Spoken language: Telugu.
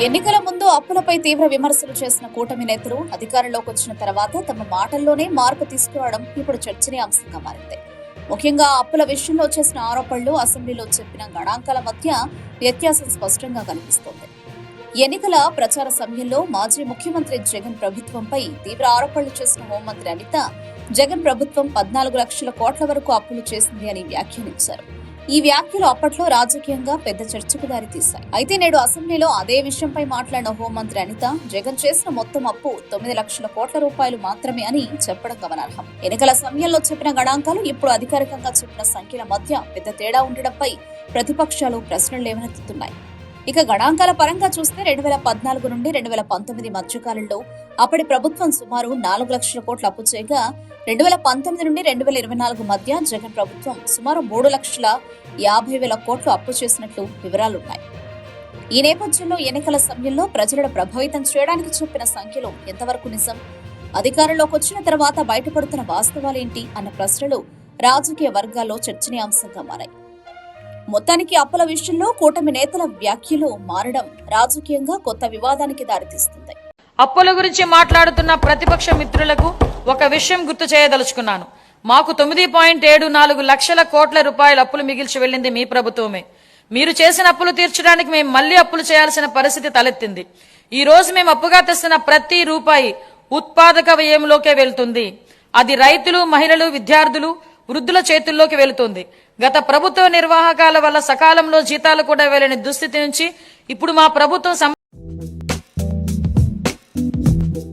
ఎన్నికల ముందు అప్పులపై తీవ్ర విమర్శలు చేసిన కూటమి నేతలు అధికారంలోకి వచ్చిన తర్వాత తమ మాటల్లోనే మార్పు తీసుకురావడం ఇప్పుడు చర్చనీయాంశంగా మారింది. ముఖ్యంగా అప్పుల విషయంలో చేసిన ఆరోపణలు, అసెంబ్లీలో చెప్పిన గణాంకాల మధ్య వ్యత్యాసం స్పష్టంగా కనిపిస్తోంది. ఎన్నికల ప్రచార సమయంలో మాజీ ముఖ్యమంత్రి జగన్ ప్రభుత్వంపై తీవ్ర ఆరోపణలు చేసిన హోంమంత్రి అనిత, జగన్ ప్రభుత్వం 14 లక్షల కోట్ల వరకు అప్పులు చేసింది అని వ్యాఖ్యానించారు. ఈ వ్యాఖ్యలు అప్పట్లో రాజకీయంగా పెద్ద చర్చకు దారితీశాయి. అయితే నేడు అసెంబ్లీలో అదే విషయంపై మాట్లాడిన హోంమంత్రి అనిత, జగన్ చేసిన మొత్తం అప్పు 9 లక్షల కోట్ల రూపాయలు మాత్రమే అని చెప్పడం గమనార్హం. ఎన్నికల సమయంలో చెప్పిన గణాంకాలు, ఇప్పుడు అధికారికంగా చెప్పిన సంఖ్యల మధ్య పెద్ద తేడా ఉండడంపై ప్రతిపక్షాలు ప్రశ్నలు లేవనెత్తుతున్నాయి. ఇక గణాంకాల పరంగా చూస్తే 2014 నుండి 2019 మధ్యకాలంలో అప్పటి ప్రభుత్వం సుమారు 4 లక్షల కోట్ల అప్పు చేయగా, 2019 నుండి 2024 మధ్య జగన్ ప్రభుత్వం సుమారు 3,50,000 కోట్లు అప్పు చేసినట్లు వివరాలున్నాయి. ఈ నేపథ్యంలో ఎన్నికల సమయంలో ప్రజలను ప్రభావితం చేయడానికి చెప్పిన సంఖ్యలు ఎంతవరకు నిజం, అధికారంలోకి వచ్చిన తర్వాత బయటపడుతున్న వాస్తవాలేంటి అన్న ప్రశ్నలు రాజకీయ వర్గాల్లో చర్చనీయాంశంగా మారాయి. మొత్తానికి అప్పుల విషయంలో కూటమి నేతల వ్యాఖ్యలు మారడం రాజకీయంగా కొత్త వివాదానికి దారితీస్తుంది. అప్పుల గురించి మాట్లాడుతున్న ప్రతిపక్ష మిత్రులకు ఒక విషయం గుర్తు చేయదలుచుకున్నాను. మాకు 9.74 లక్షల కోట్ల రూపాయల అప్పులు మిగిల్చి వెళ్లింది మీ ప్రభుత్వమే. మీరు చేసిన అప్పులు తీర్చడానికి మేము మళ్లీ అప్పులు చేయాల్సిన పరిస్థితి తలెత్తింది. ఈ రోజు మేము అప్పుగా తెస్తున్న ప్రతి రూపాయి ఉత్పాదక వ్యయంలోకే వెళ్తుంది. అది రైతులు, మహిళలు, విద్యార్థులు, వృద్ధుల చేతుల్లోకి వెళుతుంది. గత ప్రభుత్వ నిర్వాహకాల వల్ల సకాలంలో జీతాలు కూడా వెళ్లని దుస్థితి నుంచి ఇప్పుడు మా ప్రభుత్వం